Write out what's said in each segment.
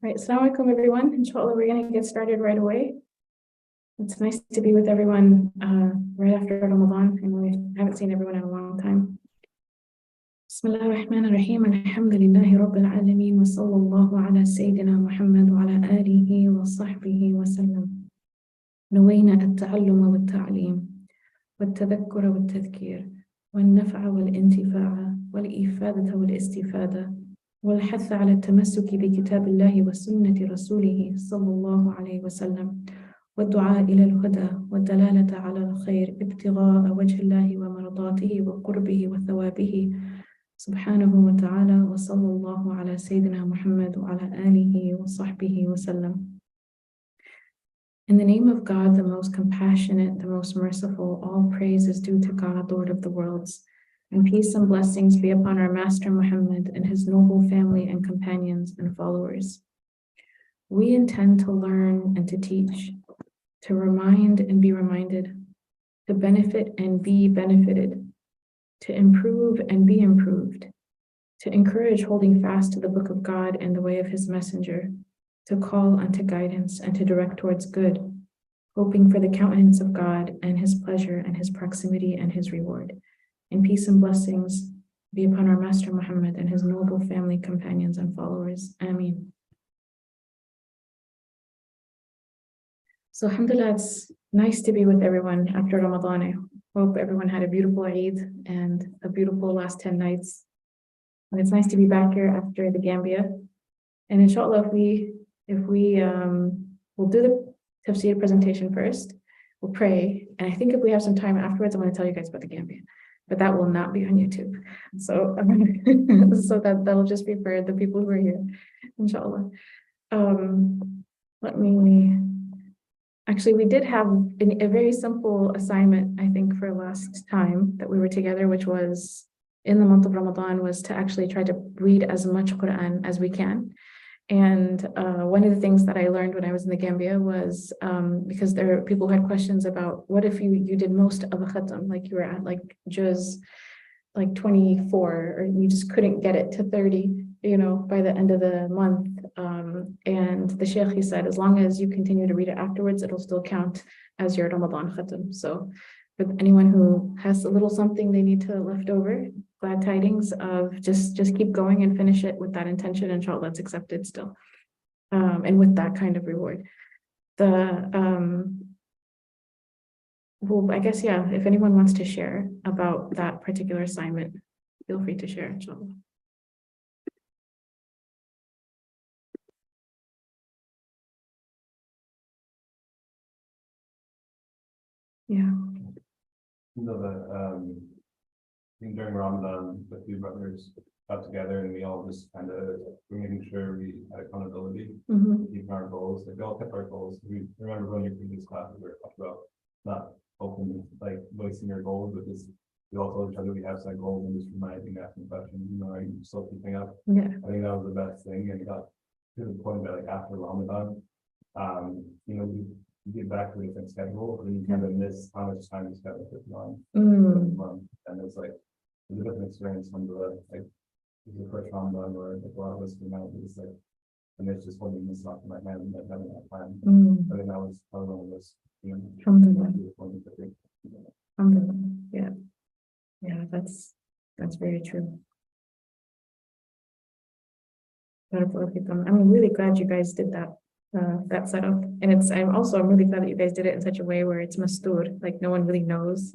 Right, Assalamu alaikum everyone. Inshallah, we're going to get started right away. It's nice to be with everyone right after Ramadan, and we haven't seen everyone in a long time. Bismillah ar-Rahman ar-Rahim, alhamdulillahi rabbil alameen, wa sallallahu ala Sayyidina Muhammad wa ala alihi wa sahbihi wa sallam. نوينا التعلم والتعليم والتذكر والتذكير والنفع والانتفاع والإفادة والاستفادة والحث على التمسك بكتاب الله وسنة رسوله صلى الله عليه وسلم والدعاء إلى الهدى والدلالة على الخير ابتغاء وجه الله ومرضاته وقربه وثوابه سبحانه وتعالى وصلى الله على سيدنا محمد وعلى آله وصحبه وسلم. In the name of God, the most compassionate, the most merciful, all praise is due to God, Lord of the worlds. And peace and blessings be upon our Master Muhammad and his noble family and companions and followers. We intend to learn and to teach, to remind and be reminded, to benefit and be benefited, to improve and be improved, to encourage holding fast to the book of God and the way of his messenger, to call unto guidance and to direct towards good, hoping for the countenance of God and his pleasure and his proximity and his reward. And peace and blessings be upon our Master Muhammad and his noble family, companions, and followers. Ameen. So alhamdulillah, it's nice to be with everyone after Ramadan. I hope everyone had a beautiful Eid and a beautiful last 10 nights. And it's nice to be back here after the Gambia. And inshallah, we'll do the tafsir presentation first. We'll pray. And I think if we have some time afterwards, I'm going to tell you guys about the Gambia. But that will not be on YouTube. So, so that'll just be for the people who are here, inshallah. Actually, we did have a very simple assignment, I think, for last time that we were together, which was in the month of Ramadan, was to actually try to read as much Qur'an as we can. And one of the things that I learned when I was in the Gambia was because there are people who had questions about what if you did most of a khatam, like you were at like juz like 24, or you just couldn't get it to 30, by the end of the month. And the Shaykh, he said, as long as you continue to read it afterwards, it'll still count as your Ramadan khatam. So for anyone who has a little something they need to left over, glad tidings of just keep going and finish it with that intention. Inshallah, it's accepted still. And with that kind of reward. Well, I guess, yeah, if anyone wants to share about that particular assignment, feel free to share, inshallah. Yeah. I think during Ramadan, the few brothers got together and we all just kind of were making sure we had accountability, keeping our goals. Like we all kept our goals. We remember when your previous classes were talking about not open, like voicing your goals, but just we all told each other we have set goals and just reminding, asking questions, are you still keeping up? Yeah. I think that was the best thing. And it got to the point that like after Ramadan, you get back to a different schedule, and you kind of miss how much time you spent with it month. And it's like a different experience from the first Ramadan where like a lot of us came out and it's like, and it's just holding this off in my hand and like having that plan. I think that was probably one of those, yeah, that's very true. I'm really glad you guys did that setup, and I'm really glad that you guys did it in such a way where it's mastur, like no one really knows,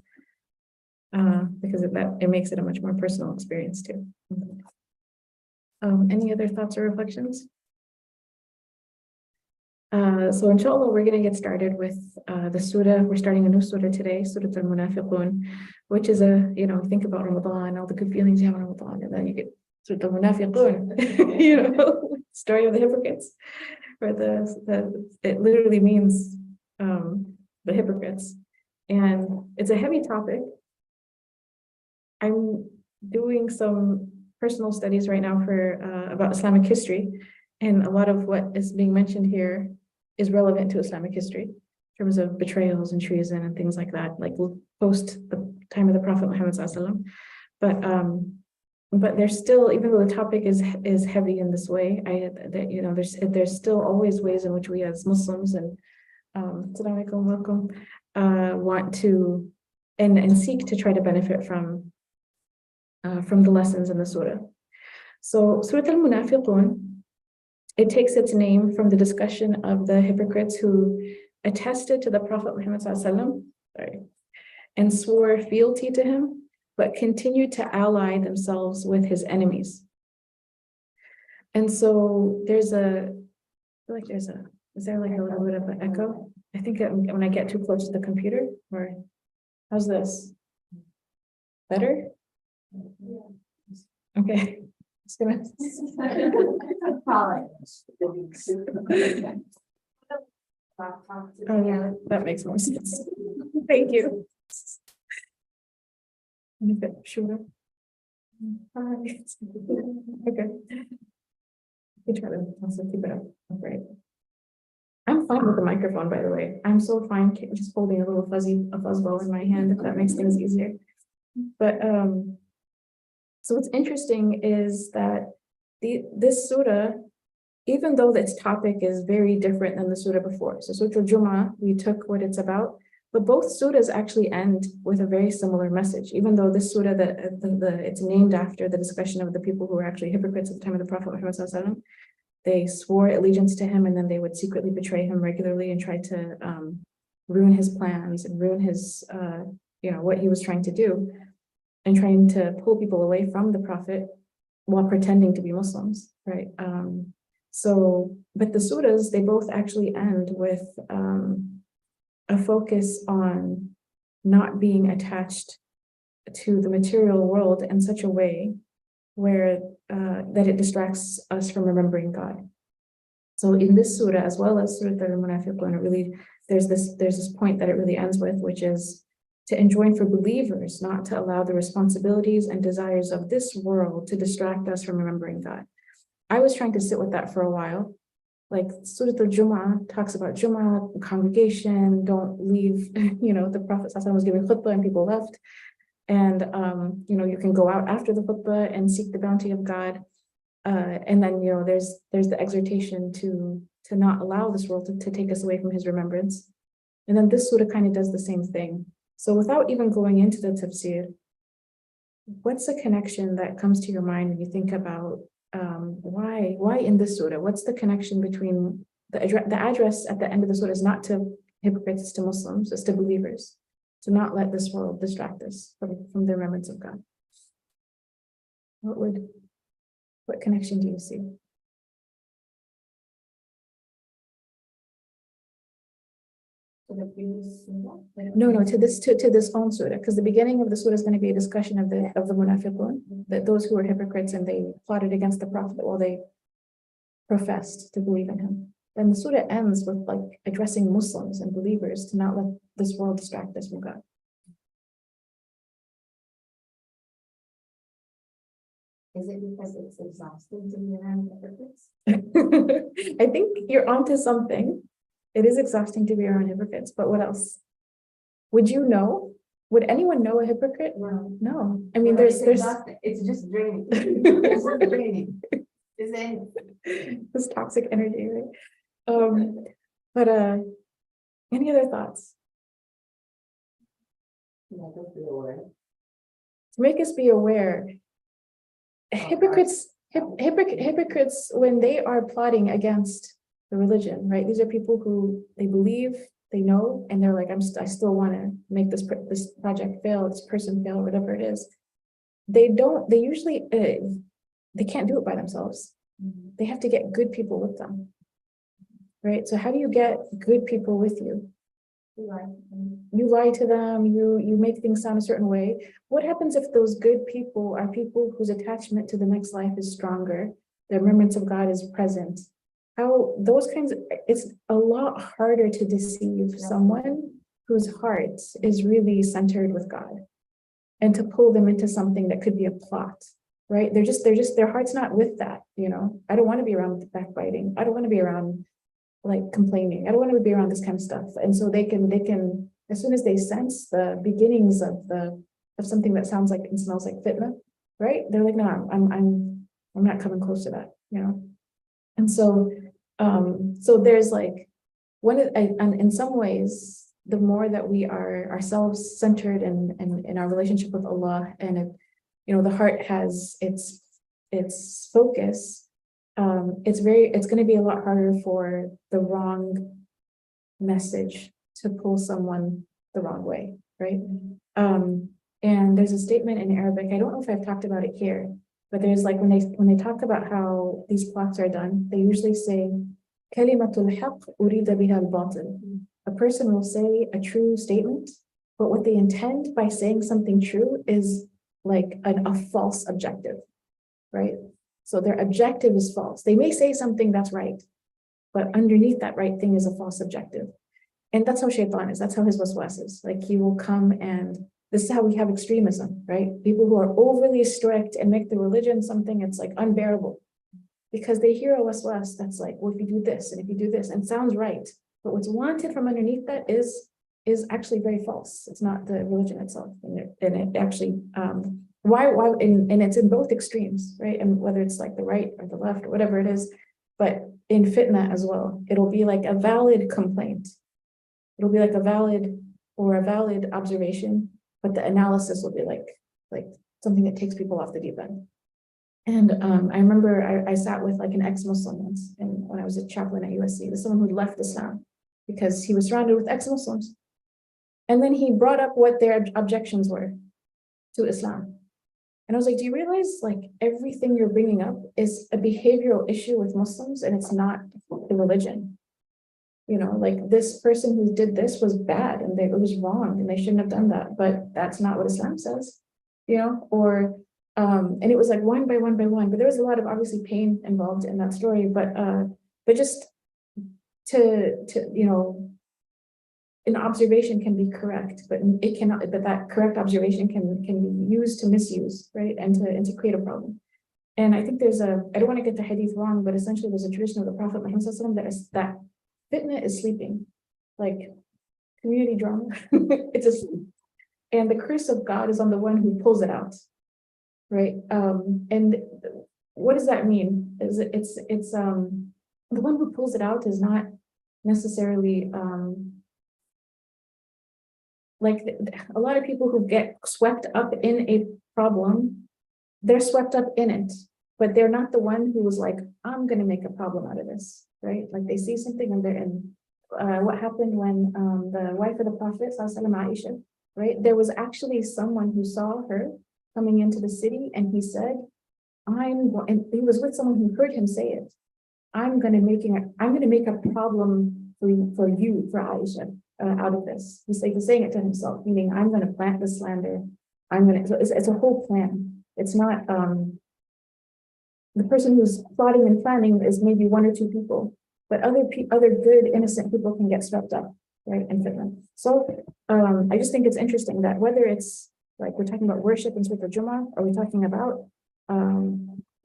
because of that, it makes it a much more personal experience too. Any other thoughts or reflections? So inshallah, we're going to get started with the surah. We're starting a new surah today, Surah Al Munafiqun, which is think about Ramadan, all the good feelings you have in Ramadan, and then you get Surah Al Munafiqun, story of the hypocrites, where it literally means the hypocrites, and it's a heavy topic. I'm doing some personal studies right now about Islamic history, and a lot of what is being mentioned here is relevant to Islamic history in terms of betrayals and treason and things like that, like post the time of the Prophet Muhammad ﷺ. But but there's still, even though the topic is heavy in this way, there's still always ways in which we as Muslims and Assalamu alaikum, welcome, want to and seek to try to benefit from the lessons in the surah. So Surah Al Munafiqun, it takes its name from the discussion of the hypocrites who attested to the Prophet Muhammad and swore fealty to him, but continued to ally themselves with his enemies. And so is there like a little bit of an echo? I think when I get too close to the computer, or how's this? Better? Okay. Just gonna. Oh, yeah, that makes more sense. Thank you. Sure. Okay. You try to also keep it up. Right. I'm fine with the microphone, by the way. I'm so fine just holding a little fuzzball in my hand, if that makes things easier. But so what's interesting is that this surah, even though its topic is very different than the surah before. So Surah Al Jumu'ah, we took what it's about, but both surahs actually end with a very similar message. Even though this surah it's named after the discussion of the people who were actually hypocrites at the time of the Prophet Muhammad Sallallahu. They swore allegiance to him, and then they would secretly betray him regularly and try to ruin his plans and ruin his, what he was trying to do, and trying to pull people away from the Prophet while pretending to be Muslims, right? But the surahs, they both actually end with a focus on not being attached to the material world in such a way where that it distracts us from remembering God. So in this surah, as well as Surah Al Munafiqun, really there's this point that it really ends with, which is to enjoin for believers not to allow the responsibilities and desires of this world to distract us from remembering God. I was trying to sit with that for a while. Like Surah Al Jumu'ah talks about Jumu'ah, congregation, don't leave, the Prophet ﷺ was giving khutbah and people left. And, you can go out after the khutbah and seek the bounty of God. And then, there's the exhortation to not allow this world to take us away from his remembrance. And then this surah kind of does the same thing. So without even going into the tafsir, what's the connection that comes to your mind when you think about why in this surah? What's the connection between the address at the end of the surah is not to hypocrites, it's to Muslims, it's to believers. To not let this world distract us from the remembrance of God. What connection do you see? No, to this own surah, because the beginning of the surah is going to be a discussion of the munafiqun, that those who were hypocrites and they plotted against the Prophet while they professed to believe in him. Then the surah ends with addressing Muslims and believers to not let this world distract us from God. Is it because it's exhausting to be around hypocrites? I think you're onto something. It is exhausting to be around hypocrites, but what else? Would you know? Would anyone know a hypocrite? No. I mean, there's it's just draining. It's just draining. This toxic energy, right? But any other thoughts? To make us be aware, hypocrites, when they are plotting against the religion, right? These are people who they believe, they know, and they're like, I still want to make this project fail, this person fail, whatever it is. They usually, they can't do it by themselves. They have to get good people with them, right? So how do you get good people with you? You lie to them, you make things sound a certain way. What happens if those good people are people whose attachment to the next life is stronger, the remembrance of God is present? It's a lot harder to deceive someone whose heart is really centered with God and to pull them into something that could be a plot, right? Their heart's not with that, I don't want to be around backbiting. I don't want to be around complaining. I don't want to be around this kind of stuff. And so they can, as soon as they sense the beginnings of something that sounds like and smells like fitna, right? They're like, no, I'm not coming close to that, you know? And so, so there's like, and in some ways, the more that we are ourselves centered and in our relationship with Allah, and it, you know, the heart has its focus, it's going to be a lot harder for the wrong message to pull someone the wrong way, right? And there's a statement in Arabic, I don't know if I've talked about it here, but there's like when they talk about how these plots are done, they usually say, "Kalimatul haqq urida biha al-batil." A person will say a true statement, but what they intend by saying something true is like a false objective, right? So their objective is false. They may say something that's right, but underneath that right thing is a false objective. And that's how shaitan is. That's how his waswas is. Like he will come, and this is how we have extremism, right? People who are overly strict and make the religion something it's like unbearable, because they hear a waswas that's like, well, if you do this and if you do this, and it sounds right, but what's wanted from underneath that is actually very false. It's not the religion itself, and it actually and it's in both extremes, right? And whether it's like the right or the left or whatever it is, but in fitna as well, it'll be like a valid complaint. It'll be like a valid observation, but the analysis will be like something that takes people off the deep end. And I remember I sat with like an ex-Muslim once, and when I was a chaplain at USC, there's someone who left Islam because he was surrounded with ex-Muslims. And then he brought up what their objections were to Islam. And I was like, do you realize like everything you're bringing up is a behavioral issue with Muslims, and it's not the religion? You know, like this person who did this was bad and it was wrong and they shouldn't have done that, but that's not what Islam says, you know, or and it was like one by one, but there was a lot of obviously pain involved in that story, but just to you know, an observation can be correct, but it cannot, but that correct observation can be used to misuse, right, and to create a problem. And I think there's I don't want to get the hadith wrong, but essentially there's a tradition of the Prophet Muhammad that fitna is sleeping, like community drama. It's asleep, and the curse of God is on the one who pulls it out, right? And what does that mean? It's the one who pulls it out is not necessarily like a lot of people who get swept up in a problem, they're swept up in it, but they're not the one who was like, I'm going to make a problem out of this, right? Like they see something and they're in. What happened when the wife of the Prophet, Aisha, right? There was actually someone who saw her coming into the city, and he said, and he was with someone who heard him say it. I'm going to make a problem for Aisha. Out of this, he's saying it to himself, meaning I'm going to plant the slander. It's a whole plan. It's not the person who's plotting and planning is maybe one or two people, but other good innocent people can get swept up, right, and fitna. So I just think it's interesting that whether it's like we're talking about worship in Surah Al-Jumu'ah, or we're talking about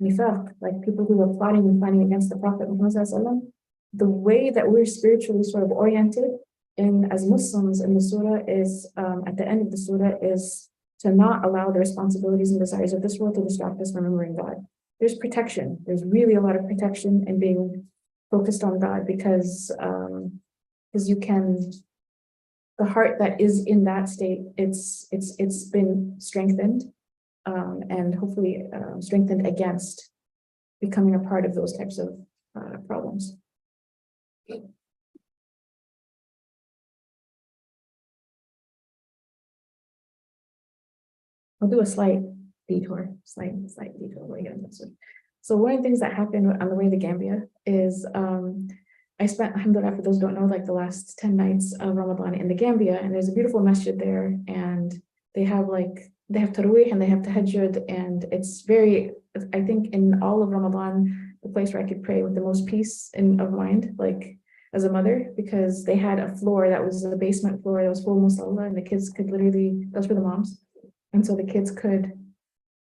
nifaq, like people who are plotting and planning against the Prophet Muhammad, the way that we're spiritually sort of oriented as Muslims in the surah is, at the end of the surah, is to not allow the responsibilities and desires of this world to distract us from remembering God. There's protection. There's really a lot of protection in being focused on God, because you can, the heart that is in that state, it's been strengthened, and hopefully strengthened against becoming a part of those types of problems. I'll do a slight detour. So one of the things that happened on the way to Gambia is I spent, alhamdulillah, for those who don't know, like the last 10 nights of Ramadan in the Gambia, and there's a beautiful masjid there, and they have tarawih and they have tahajjud, and it's very, I think in all of Ramadan, the place where I could pray with the most peace of mind, like as a mother, because they had a floor that was the basement floor that was full musalla, and the kids could literally, those were the moms. And so the kids could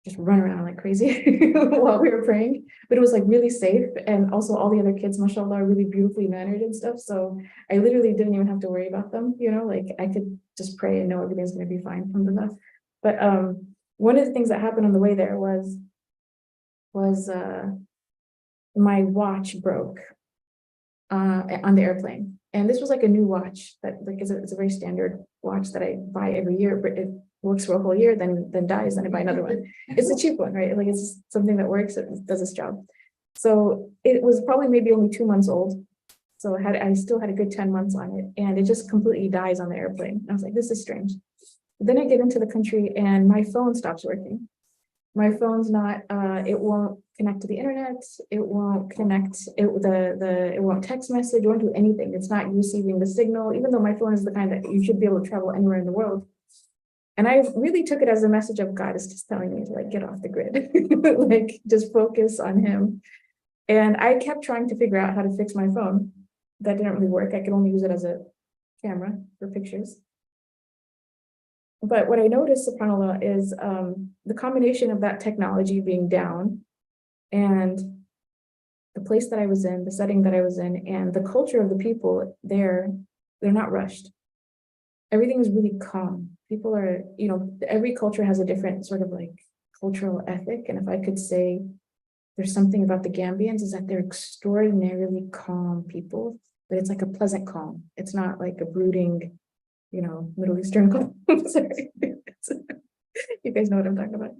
just run around like crazy while we were praying, but it was like really safe. And also all the other kids, mashallah, are really beautifully mannered and stuff. So I literally didn't even have to worry about them, you know, like I could just pray and know everything's going to be fine from the. But one of the things that happened on the way there was my watch broke on the airplane. And this was like a new watch that like it's a very standard watch that I buy every year, but it works for a whole year, then dies, then I buy another one. It's a cheap one, right? Like it's something that works, it does its job. So it was probably maybe only 2 months old. So I still had a good 10 months on it, and it just completely dies on the airplane. I was like, this is strange. Then I get into the country and my phone stops working. My phone's not, it won't connect to the internet. It won't connect, it won't text message, it won't do anything. It's not receiving the signal, even though my phone is the kind that you should be able to travel anywhere in the world. And I really took it as a message of God is just telling me to like, get off the grid, like just focus on him. And I kept trying to figure out how to fix my phone. That didn't really work. I could only use it as a camera for pictures. But what I noticed, subhanAllah, is the combination of that technology being down and the place that I was in, the setting that I was in, and the culture of the people there, they're not rushed. Everything is really calm. People are, every culture has a different sort of like cultural ethic. And if I could say there's something about the Gambians is that they're extraordinarily calm people, but it's like a pleasant calm. It's not like a brooding, Middle Eastern calm. Sorry. You guys know what I'm talking about.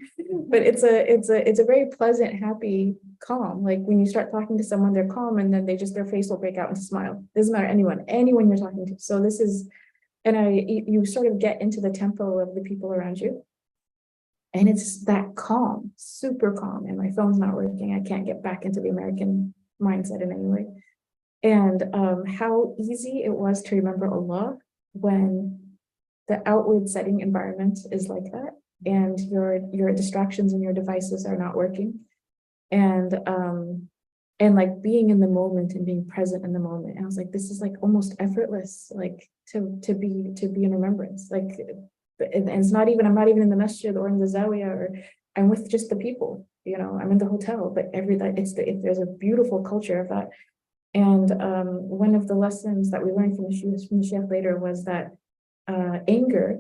But it's a very pleasant, happy calm. Like when you start talking to someone, they're calm, and then their face will break out into smile. Doesn't matter anyone you're talking to. So this is, and you sort of get into the tempo of the people around you. And it's that calm, super calm. And my phone's not working. I can't get back into the American mindset in any way. And how easy it was to remember Allah when the outward setting environment is like that, and your distractions and your devices are not working. And like being in the moment and being present in the moment. And I was like, this is like almost effortless, like to be in remembrance. Like, and it's not even, I'm not even in the masjid or in the zawiyah, or I'm with just the people, I'm in the hotel, but there's a beautiful culture of that. And one of the lessons that we learned from the Shaykh later was that anger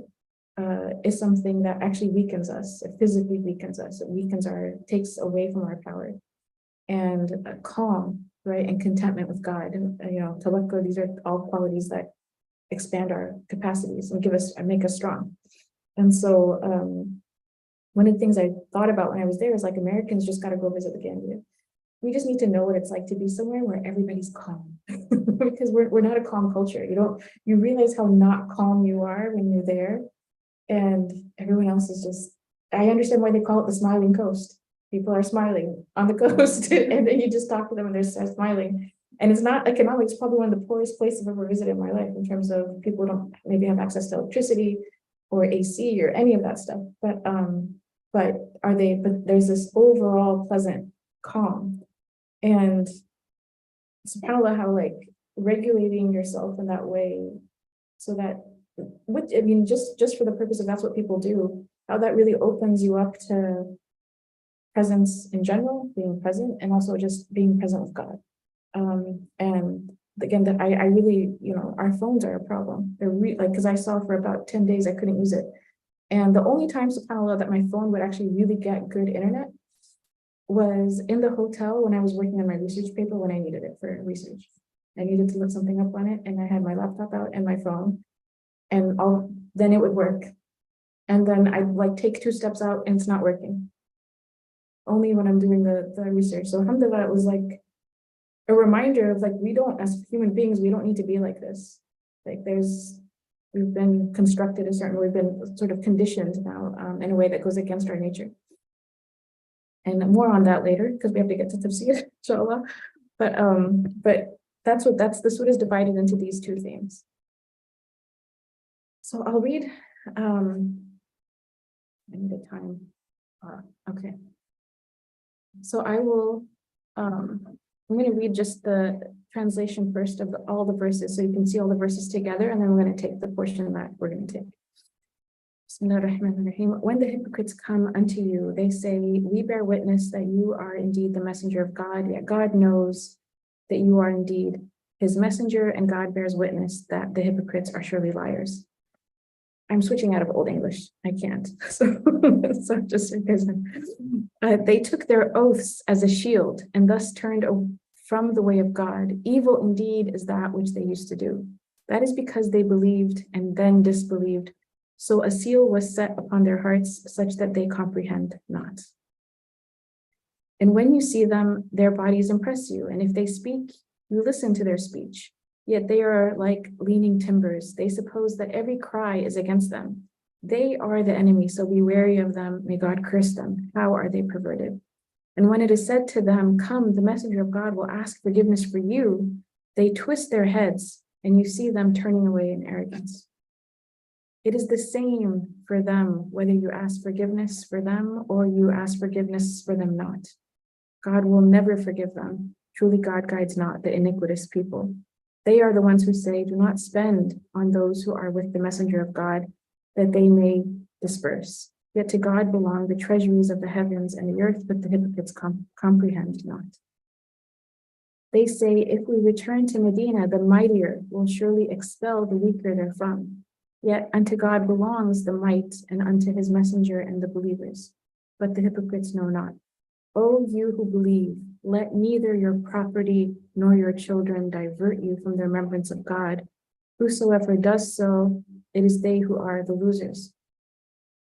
is something that actually weakens us. It physically weakens us. It takes away from our power. And calm, right, and contentment with God, and tawakkul, these are all qualities that expand our capacities and make us strong. And so one of the things I thought about when I was there is like, Americans just got to go visit the Gambia. We just need to know what it's like to be somewhere where everybody's calm, because we're not a calm culture. You realize how not calm you are when you're there, and everyone else is just, I understand why they call it the smiling coast. People are smiling on the coast, and then you just talk to them and they're smiling. And it's not economic. It's probably one of the poorest places I've ever visited in my life in terms of people don't maybe have access to electricity or AC or any of that stuff. But there's this overall pleasant calm. And subhanAllah, how like regulating yourself in that way, so that just for the purpose of that's what people do, how that really opens you up to presence in general, being present, and also just being present with God. And again, that I really, our phones are a problem. They're because I saw for about 10 days I couldn't use it. And the only time, subhanAllah, that my phone would actually really get good internet was in the hotel when I was working on my research paper, when I needed it for research. I needed to look something up on it, and I had my laptop out and my phone, and then it would work. And then I'd like take 2 steps out and it's not working. Only when I'm doing the research. So alhamdulillah, it was like a reminder of like, we don't, as human beings, we don't need to be like this. Like we've been constructed we've been sort of conditioned now in a way that goes against our nature. And more on that later, because we have to get to tafsir, inshallah. But the surah is divided into these 2 themes. So I'll read, I need a time. Okay. So I will, I'm going to read just the translation first of all the verses, so you can see all the verses together, and then we're going to take the portion that we're going to take. When the hypocrites come unto you, they say, we bear witness that you are indeed the messenger of God, yet God knows that you are indeed his messenger, and God bears witness that the hypocrites are surely liars. I'm switching out of Old English. I can't. So just because they took their oaths as a shield and thus turned from the way of God. Evil indeed is that which they used to do. That is because they believed and then disbelieved. So a seal was set upon their hearts such that they comprehend not. And when you see them, their bodies impress you. And if they speak, you listen to their speech. Yet they are like leaning timbers. They suppose that every cry is against them. They are the enemy, so be wary of them. May God curse them. How are they perverted? And when it is said to them, come, the messenger of God will ask forgiveness for you, they twist their heads, and you see them turning away in arrogance. It is the same for them, whether you ask forgiveness for them or you ask forgiveness for them not. God will never forgive them. Truly, God guides not the iniquitous people. They are the ones who say, do not spend on those who are with the messenger of God, that they may disperse. Yet to God belong the treasuries of the heavens and the earth, but the hypocrites comprehend not. They say, if we return to Medina, the mightier will surely expel the weaker therefrom. Yet unto God belongs the might, and unto his messenger and the believers. But the hypocrites know not. O you who believe, let neither your property nor your children divert you from the remembrance of God. Whosoever does so, it is they who are the losers.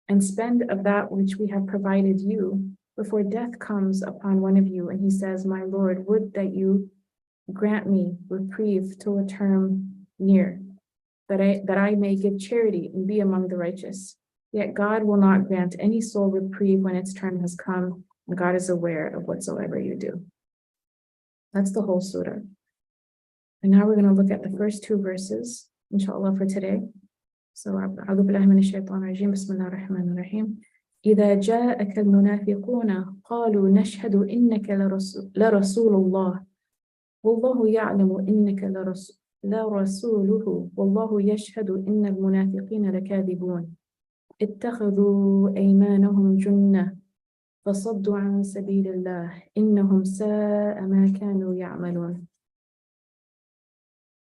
And spend of that which we have provided you before death comes upon one of you, and he says, my Lord, would that you grant me reprieve till a term near, that I may give charity and be among the righteous. Yet God will not grant any soul reprieve when its term has come, and God is aware of whatsoever you do. That's the whole surah. And now we're going to look at the first two verses, inshallah, for today. So, أعوذ بالله من الشيطان الرجيم بسم الله الرحمن الرحيم إذا جاءك المنافقون قالوا نشهد إنك لرسول الله والله يعلم إنك لرسوله والله يشهد إن المنافقين لكاذبون اتخذوا أيمانهم جنة فصدوا عن سبيل الله إنهم ساء ما كانوا يعملون.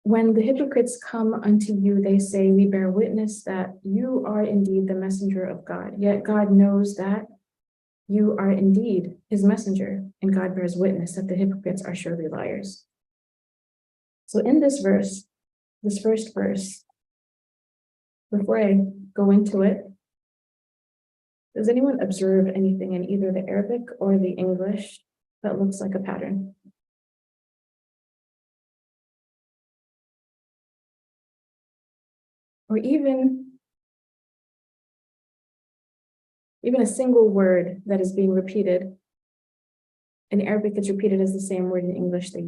When the hypocrites come unto you, they say, we bear witness that you are indeed the messenger of God. Yet God knows that you are indeed his messenger, and God bears witness that the hypocrites are surely liars. So in this verse, this first verse, before I go into it, does anyone observe anything in either the Arabic or the English that looks like a pattern? Or even a single word that is being repeated. In Arabic, it's repeated as the same word. In English, they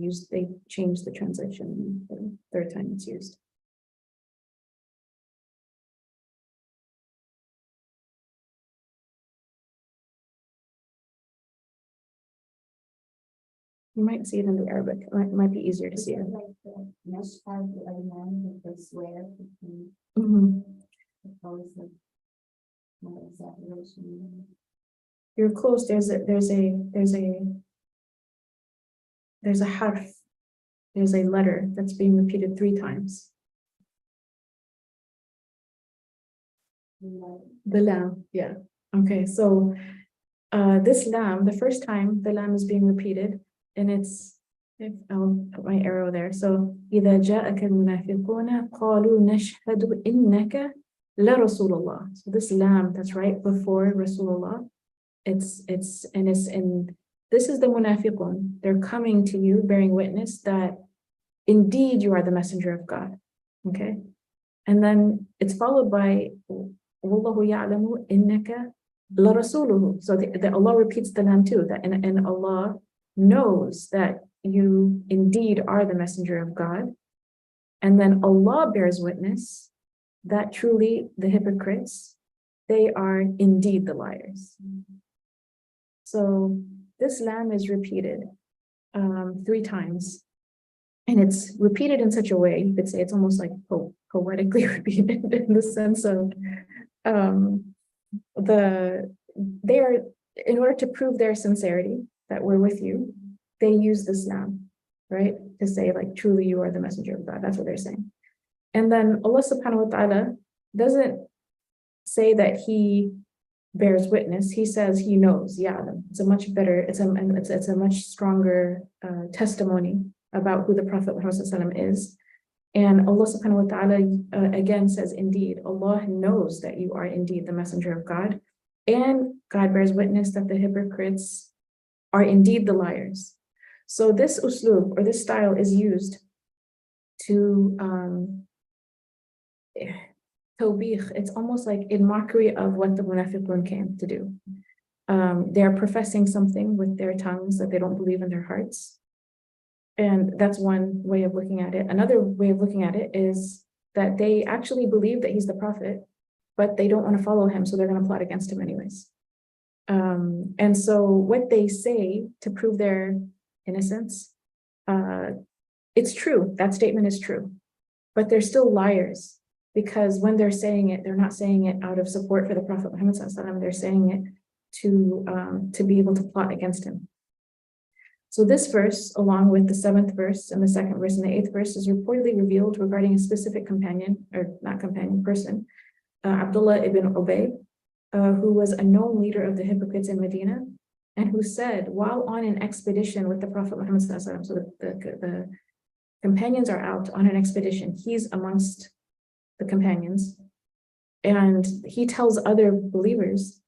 changed the translation the third time it's used. You might see it in the Arabic. It might be easier to see it. Like the nashhad al-ayman, that they swear between opposed no exaggeration. You're close. There's a harf. There's a letter that's being repeated 3 times. The lam, yeah. Okay, so this lam, the first time the lam is being repeated, and I'll put my arrow there. So إذا جاءك المنافقون قالوا نشهد إنك لرسول الله. So this lam that's right before Rasulullah, this is the munafiqun. They're coming to you, bearing witness that indeed you are the messenger of God. Okay, and then it's followed by Wallahu ya'lamu innaka la rasuluhu. So the Allah repeats the lam too. That and Allah knows that you indeed are the messenger of God, and then Allah bears witness that truly the hypocrites, they are indeed the liars. So this lam is repeated 3 times, and it's repeated in such a way, you could say it's almost like poetically repeated in the sense of they are, in order to prove their sincerity, that we're with you, they use this lam, right? To say like, truly you are the messenger of God. That's what they're saying. And then Allah subhanahu wa ta'ala doesn't say that he bears witness. He says he knows. Yeah, it's a much better, it's a much stronger testimony about who the Prophet Muhammad ﷺ is. And Allah subhanahu wa ta'ala again says, indeed, Allah knows that you are indeed the messenger of God. And God bears witness that the hypocrites are indeed the liars. So this uslub, or this style, is used to tawbih. It's almost like in mockery of what the munafiqun came to do. They're professing something with their tongues that they don't believe in their hearts. And that's one way of looking at it. Another way of looking at it is that they actually believe that he's the prophet, but they don't want to follow him, so they're going to plot against him anyways. And so what they say to prove their innocence, it's true, that statement is true, but they're still liars, because when they're saying it, they're not saying it out of support for the Prophet Muhammad ﷺ, they're saying it to be able to plot against him. So this verse, along with the 7th verse and the 2nd verse and the 8th verse, is reportedly revealed regarding a specific companion, or not companion, person, Abdullah ibn Ubay, who was a known leader of the hypocrites in Medina, and who said, while on an expedition with the Prophet Muhammad ﷺ, so the companions are out on an expedition, he's amongst the companions, and he tells other believers,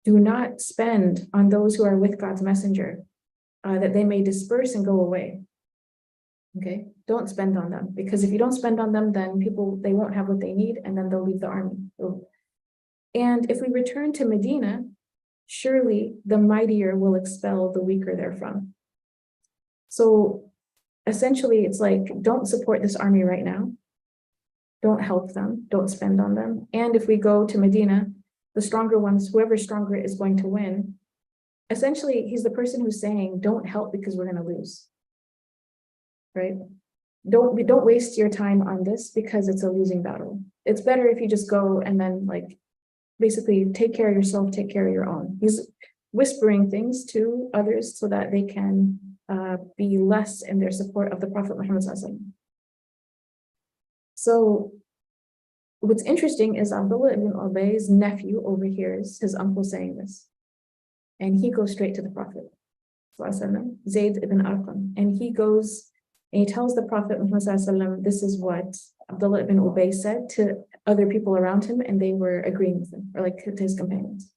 do not spend on those who are with God's messenger, that they may disperse and go away. Okay, don't spend on them, because if you don't spend on them, then they won't have what they need, and then they'll leave the army. And if we return to Medina, surely the mightier will expel the weaker therefrom. So essentially, it's like, don't support this army right now. Don't help them. Don't spend on them. And if we go to Medina, the stronger ones, whoever's stronger is going to win. Essentially, he's the person who's saying, don't help because we're going to lose. Right? Don't waste your time on this because it's a losing battle. It's better if you just go and then basically take care of yourself, take care of your own. He's whispering things to others so that they can be less in their support of the Prophet Muhammad ﷺ. So what's interesting is Abdullah ibn Ubay's nephew overhears his uncle saying this. And he goes straight to the Prophet, Zayd ibn Arqam, and he goes and he tells the Prophet Muhammad, this is what Abdullah ibn Ubay said to other people around him, and they were agreeing with him, or to his companions.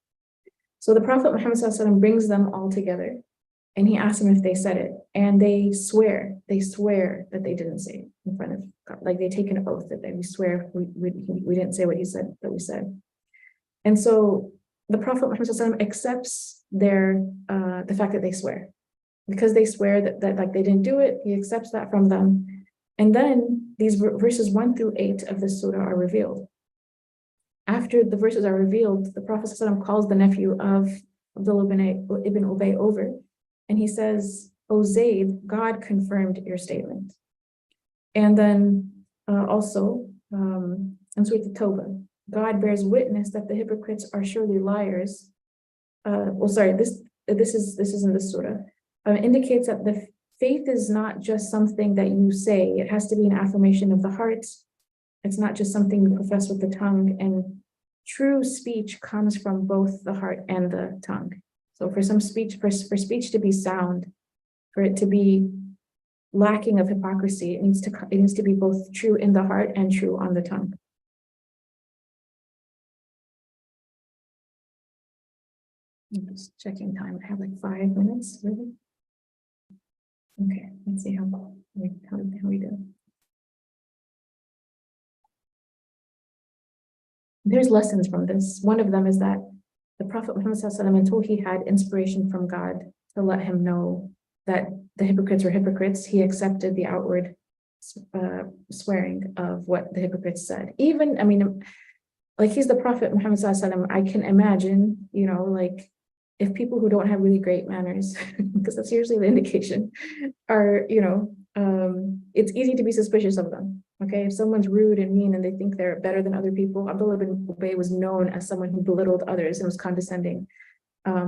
So the Prophet Muhammad brings them all together, and he asks them if they said it, and they swear that they didn't say it in front of God. They take an oath that we swear we didn't say what he said that we said. And so the Prophet Muhammad accepts the fact that they swear, because they swear that they didn't do it. He accepts that from them, and then these verses 1 through 8 of this surah are revealed. After the verses are revealed, the Prophet calls the nephew of Abdullah ibn Ubay over, and he says, "O Zayd, God confirmed your statement." And then also in Surah At-Tawbah, God bears witness that the hypocrites are surely liars. This is in the surah. Indicates that the faith is not just something that you say. It has to be an affirmation of the heart. It's not just something you profess with the tongue. And true speech comes from both the heart and the tongue. So for speech to be sound, for it to be lacking of hypocrisy, it needs to be both true in the heart and true on the tongue. I'm just checking time. I have 5 minutes, really. Okay, let's see how we do. There's lessons from this. One of them is that the Prophet Muhammad ﷺ, until he had inspiration from God to let him know that the hypocrites were hypocrites, he accepted the outward swearing of what the hypocrites said. Even, he's the Prophet Muhammad ﷺ, I can imagine, if people who don't have really great manners, because that's usually the indication, are, it's easy to be suspicious of them. Okay, if someone's rude and mean and they think they're better than other people, Abdullah ibn Ubay was known as someone who belittled others and was condescending.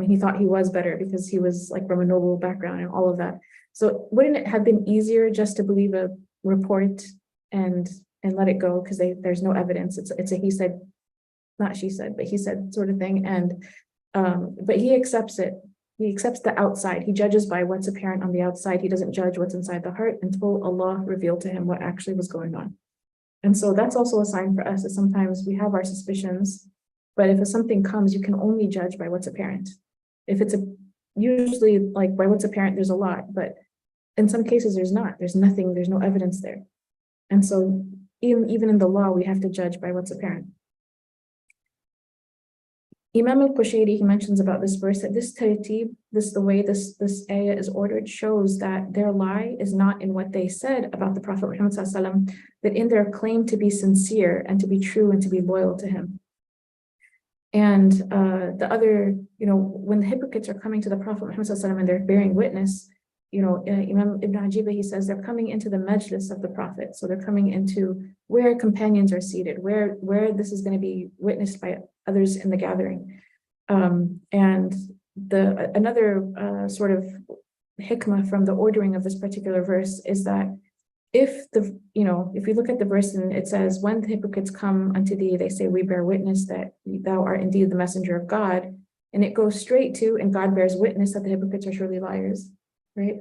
He thought he was better because he was from a noble background and all of that. So wouldn't it have been easier just to believe a report and let it go, because there's no evidence? It's a he said not she said, but he said sort of thing. And but he accepts it. He accepts the outside. He judges by what's apparent on the outside. He doesn't judge what's inside the heart until Allah revealed to him what actually was going on. And so that's also a sign for us that sometimes we have our suspicions, but if something comes, you can only judge by what's apparent. If it's usually like by what's apparent, there's a lot, but in some cases there's not. There's nothing, there's no evidence there. And so even in the law, we have to judge by what's apparent. Imam al-Qushayri, he mentions about this verse that this tartib, the way this ayah is ordered, shows that their lie is not in what they said about the Prophet Muhammad ﷺ, but in their claim to be sincere and to be true and to be loyal to him. And the other, when the hypocrites are coming to the Prophet Muhammad ﷺ and they're bearing witness, Imam Ibn Ajiba, he says they're coming into the majlis of the Prophet. So they're coming into where companions are seated, where this is going to be witnessed by others in the gathering. And another sort of hikmah from the ordering of this particular verse is that if you look at the verse and it says, when the hypocrites come unto thee, they say, we bear witness that thou art indeed the messenger of God. And it goes straight to, and God bears witness that the hypocrites are surely liars. Right?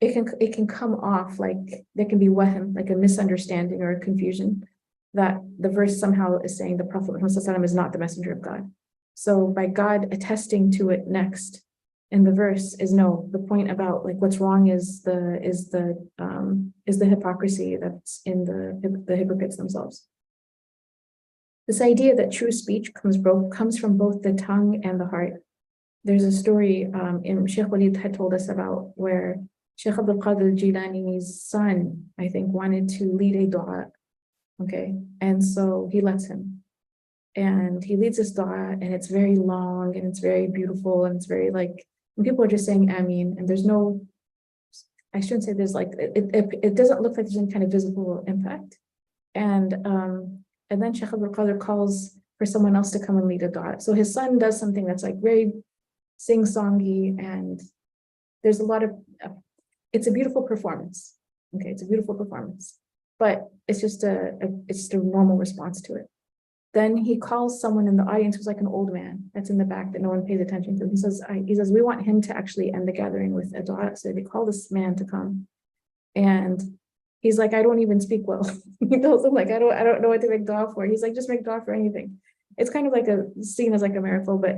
It can come off like there can be wahm, like a misunderstanding or a confusion, that the verse somehow is saying the Prophet Muhammad is not the messenger of God. So by God attesting to it next in the verse is no, the point about like what's wrong is the hypocrisy that's in the hypocrites themselves. This idea that true speech comes from both the tongue and the heart. There's a story in Shaykh Walid had told us about where Shaykh Abdul Qadir Jilani's son, I think, wanted to lead a dua. Okay. And so he lets him. And he leads this dua, and it's very long and it's very beautiful, and it's very like, and people are just saying Ameen, and there's no, I shouldn't say there's like, it doesn't look like there's any kind of visible impact. And then Shaykh Abdul Qadir calls for someone else to come and lead a dua. So his son does something that's like very sing-songy, and there's a lot of, it's a beautiful performance. Okay, it's a beautiful performance, but it's just a normal response to it. Then he calls someone in the audience who's like an old man that's in the back that no one pays attention to. He says, we want him to actually end the gathering with a dua. So they call this man to come, and he's like, I don't even speak well. He tells him like, I don't know what to make dua for. He's like, just make dua for anything. It's kind of like seen as like a miracle, but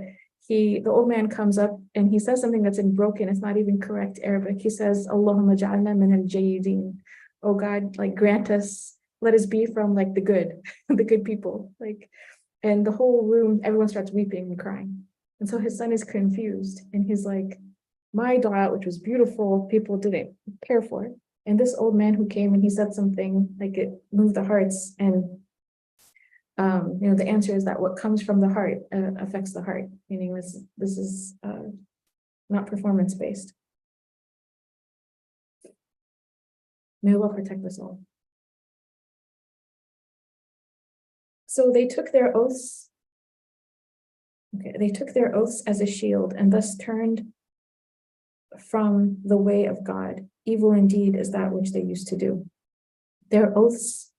the old man comes up and he says something that's in broken, it's not even correct Arabic. He says, Allahumma ja'alna min al-jayyidin. Oh God, like grant us, let us be from like the good people. Like, and the whole room, everyone starts weeping and crying. And so his son is confused, and he's like, my dua, which was beautiful, people didn't care for it. And this old man who came and he said something like it moved the hearts, and the answer is that what comes from the heart affects the heart, meaning this is not performance-based. May Allah protect us all. So they took their oaths. Okay, they took their oaths as a shield and thus turned from the way of God. Evil indeed is that which they used to do. Their oaths,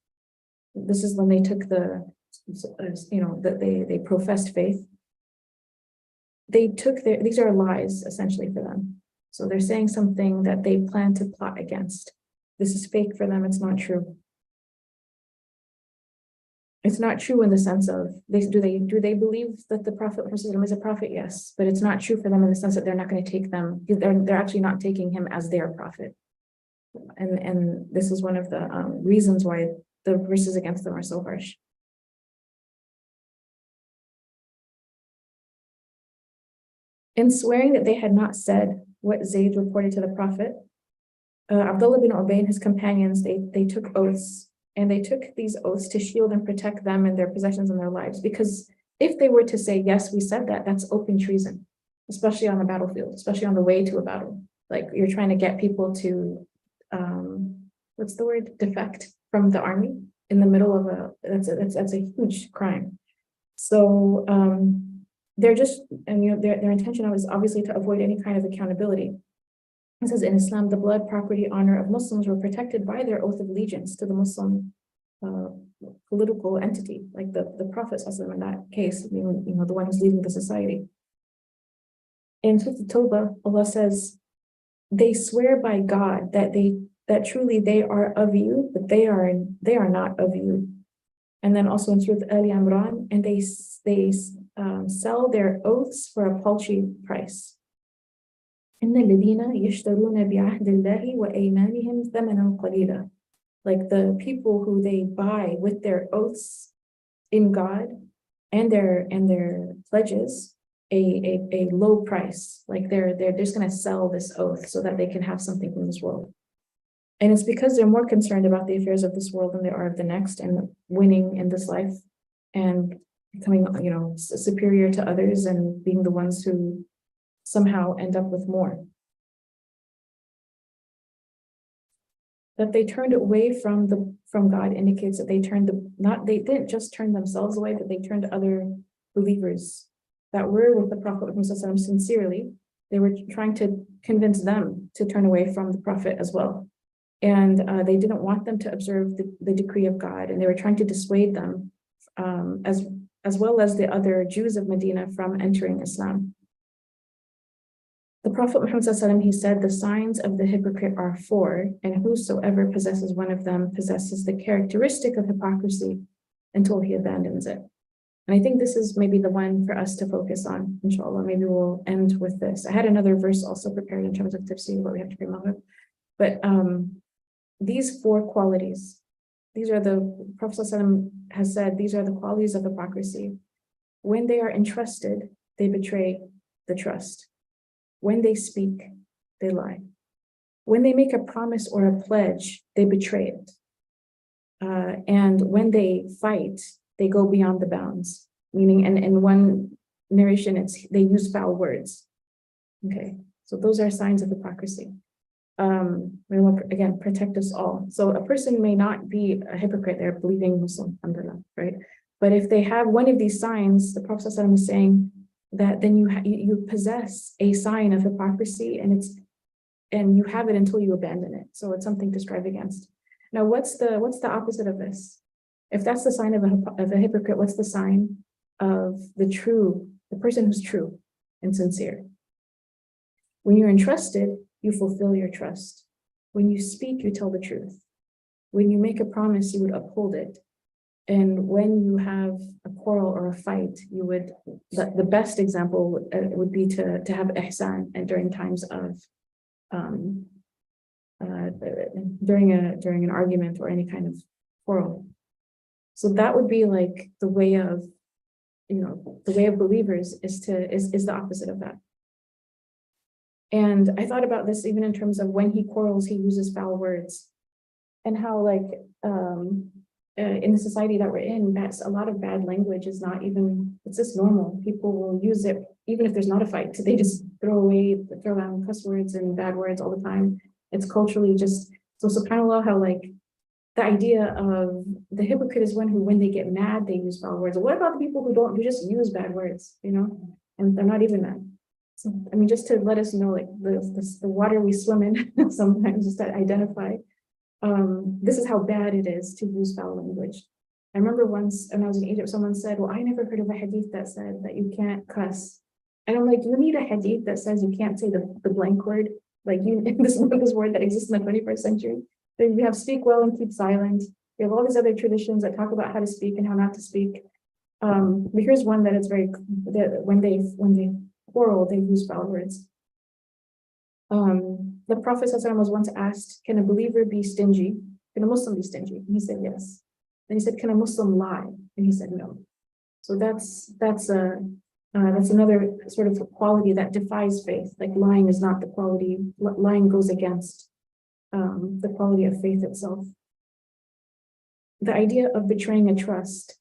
this is when they took that they professed faith. They took these are lies essentially for them. So they're saying something that they plan to plot against. This is fake for them, it's not true. It's not true in the sense of, do they believe that the Prophet is a prophet? Yes, but it's not true for them in the sense that they're not going to take them, they're actually not taking him as their prophet. And this is one of the reasons why the verses against them are so harsh. In swearing that they had not said what Zayd reported to the Prophet, Abdullah bin Ubay and his companions, they took oaths, and they took these oaths to shield and protect them and their possessions and their lives. Because if they were to say, yes, we said that, that's open treason, especially on the battlefield, especially on the way to a battle. Like you're trying to get people to, defect from the army in the middle of that's a huge crime. So they're just, and their intention was obviously to avoid any kind of accountability. It says in Islam, the blood, property, honor of Muslims were protected by their oath of allegiance to the Muslim political entity, like the Prophet in that case, the one who's leading the society. In Surah Al-Tawbah, Allah says, they swear by God that truly they are of you, but they are not of you. And then also in Surah Al Imran, and they sell their oaths for a paltry price. إِنَّ الَّذِينَ يَشْتَرُونَ بِعَهْدِ اللَّهِ وَأَيْمَانِهِمْ ثَمَنًا قَلِيلًا. Like the people who they buy with their oaths in God and their pledges a low price. Like they're just going to sell this oath so that they can have something from this world. And it's because they're more concerned about the affairs of this world than they are of the next, and winning in this life and becoming, superior to others and being the ones who somehow end up with more. That they turned away from God indicates that they didn't just turn themselves away, but they turned other believers that were with the Prophet sincerely. They were trying to convince them to turn away from the Prophet as well. And they didn't want them to observe the decree of God, and they were trying to dissuade them, as well as the other Jews of Medina, from entering Islam. The Prophet Muhammad, he said, the signs of the hypocrite are four, and whosoever possesses one of them possesses the characteristic of hypocrisy until he abandons it. And I think this is maybe the one for us to focus on, inshallah. Maybe we'll end with this. I had another verse also prepared in terms of tafsir, but we have to pray Maghrib. But these four qualities, the Prophet has said, these are the qualities of hypocrisy. When they are entrusted, they betray the trust. When they speak, they lie. When they make a promise or a pledge, they betray it. And when they fight, they go beyond the bounds. Meaning, and in one narration, they use foul words. Okay, so those are signs of hypocrisy. We will, again, protect us all. So a person may not be a hypocrite, they're believing Muslim, alhamdulillah, right? But if they have one of these signs, the Prophet ﷺ is saying that then you possess a sign of hypocrisy, and you have it until you abandon it. So it's something to strive against. Now, what's the opposite of this? If that's the sign of a hypocrite, what's the sign of the person who's true and sincere? When you're entrusted, you fulfill your trust. When you speak, you tell the truth. When you make a promise, you would uphold it. And when you have a quarrel or a fight, the best example would be to have ihsan, and during times of during an argument or any kind of quarrel. So that would be like the way of believers is the opposite of that. And I thought about this even in terms of when he quarrels, he uses foul words, and how in the society that we're in, that's a lot of bad language is not even, it's just normal. People will use it even if there's not a fight. They just throw around cuss words and bad words all the time. It's culturally just, so subhanAllah, how the idea of the hypocrite is one who, when they get mad, they use foul words. What about the people who just use bad words, and they're not even mad? So, I mean, just to let us know, the water we swim in, sometimes just to identify, this is how bad it is to use foul language. I remember once when I was in Egypt, someone said, well, I never heard of a hadith that said that you can't cuss. And I'm like, you need a hadith that says you can't say the blank word, this word that exists in the 21st century. Then you have speak well and keep silent. You have all these other traditions that talk about how to speak and how not to speak. But here's one that is when they quarrel, they use foul words. The Prophet ﷺ was once asked, can a believer be stingy? Can a Muslim be stingy? And he said, yes. Then he said, can a Muslim lie? And he said, no. So that's another sort of quality that defies faith. Like lying is not the quality, lying goes against the quality of faith itself. The idea of betraying a trust,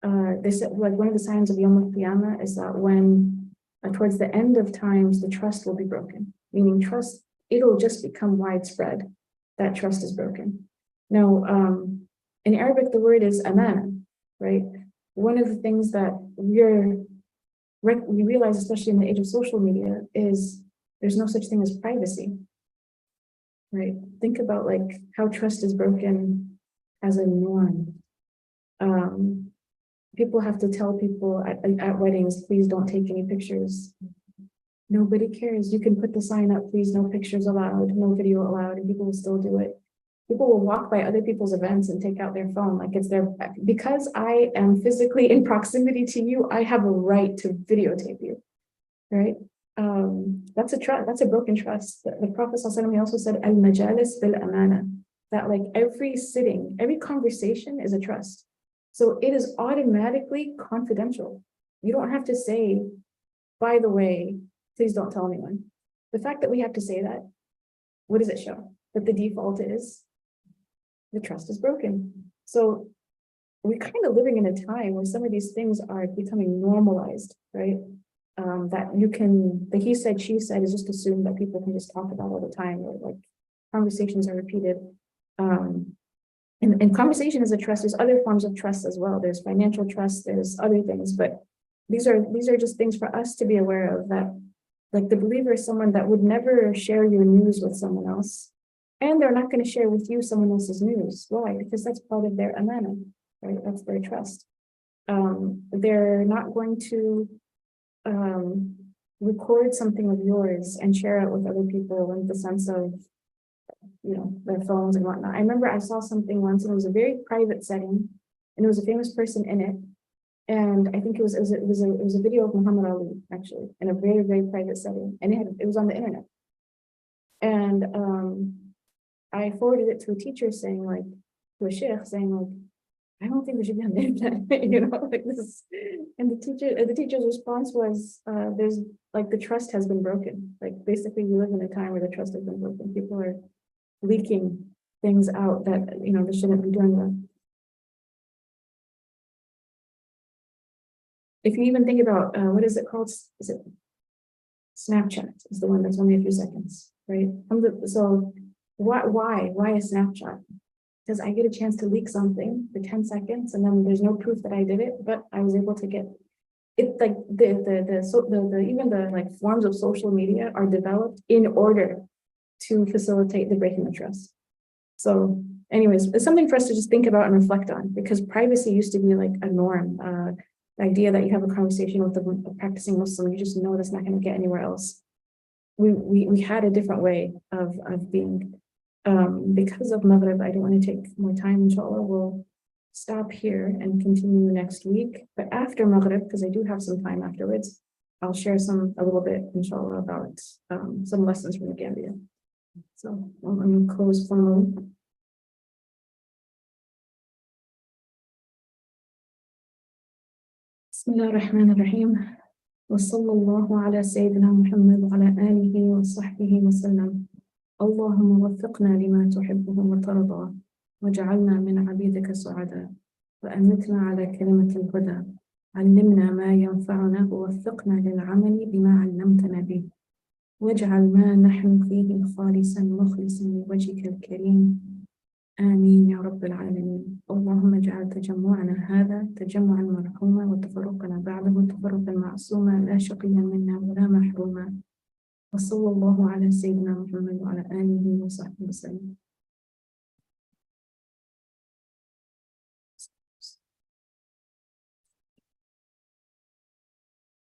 they said, one of the signs of Yawm al-Qiyamah is that when towards the end of times, the trust will be broken, meaning trust, it'll just become widespread. That trust is broken. Now, in Arabic, the word is amana, right? One of the things that we realize, especially in the age of social media, is there's no such thing as privacy, right? Think about how trust is broken as a norm. People have to tell people at weddings, please don't take any pictures. Nobody cares. You can put the sign up, please, no pictures allowed, no video allowed, and people will still do it. People will walk by other people's events and take out their phone like it's their, because I am physically in proximity to you, I have a right to videotape you, right? That's a broken trust. The Prophet ﷺ also said, al-majalis bil-amana, that like every sitting, every conversation is a trust. So it is automatically confidential. You don't have to say, by the way, please don't tell anyone. The fact that we have to say that, what does it show? That the default is the trust is broken. So we're kind of living in a time where some of these things are becoming normalized, right? That you can, the he said, she said is just assumed that people can just talk about all the time, or like conversations are repeated. And conversation is a trust. There's other forms of trust as well. There's financial trust, there's other things, but these are just things for us to be aware of, that like the believer is someone that would never share your news with someone else. And they're not going to share with you someone else's news. Why? Because that's part of their amana, right? That's their trust. They're not going to record something of yours and share it with other people in the sense of, you know, their phones and whatnot. I remember I saw something once, and it was a very private setting, and it was a famous person in it. And I think it was a video of Muhammad Ali, actually, in a very, very private setting, and it was on the internet. And I forwarded it to a teacher saying, like, to a sheikh saying, like, I don't think we should be on the internet, you know, like this. And the teacher's response was, there's like the trust has been broken. Like basically we live in a time where the trust has been broken. People are leaking things out that, you know, they shouldn't be doing that. If you even think about, what is it called? Is it Snapchat is the one that's only a few seconds, right? So why a Snapchat? Because I get a chance to leak something for 10 seconds and then there's no proof that I did it, but I was able to get it. Like even the like forms of social media are developed in order to facilitate the breaking of trust. So anyways, it's something for us to just think about and reflect on, because privacy used to be like a norm. The idea that you have a conversation with a practicing Muslim, you just know that's not going to get anywhere else. We had a different way of being. Because of Maghrib, I don't want to take more time, inshallah. We'll stop here and continue next week. But after Maghrib, because I do have some time afterwards, I'll share a little bit, inshallah, about some lessons from the Gambia. So I'm going to close formally. Bismillah ar-Rahman ar-Rahim. Wa sallallahu ala Sayyidina Muhammad wa ala alihi wa sahbihi wa sallam. اللهم وفقنا لما تحبه وترضى واجعلنا من عبيدك سعداء وأمتنا على كلمة الهدى علمنا ما ينفعنا ووفقنا للعمل بما علمتنا به واجعل ما نحن فيه خالصا مخلصا لوجهك الكريم آمين يا رب العالمين. اللهم اجعل تجمعنا هذا تجمعا مرحوما وتفرقنا بعده تفرقا معصوما لا شقيا منا ولا محروما. وصلى الله على سيدنا محمد وعلى آله وصحبه وسلم.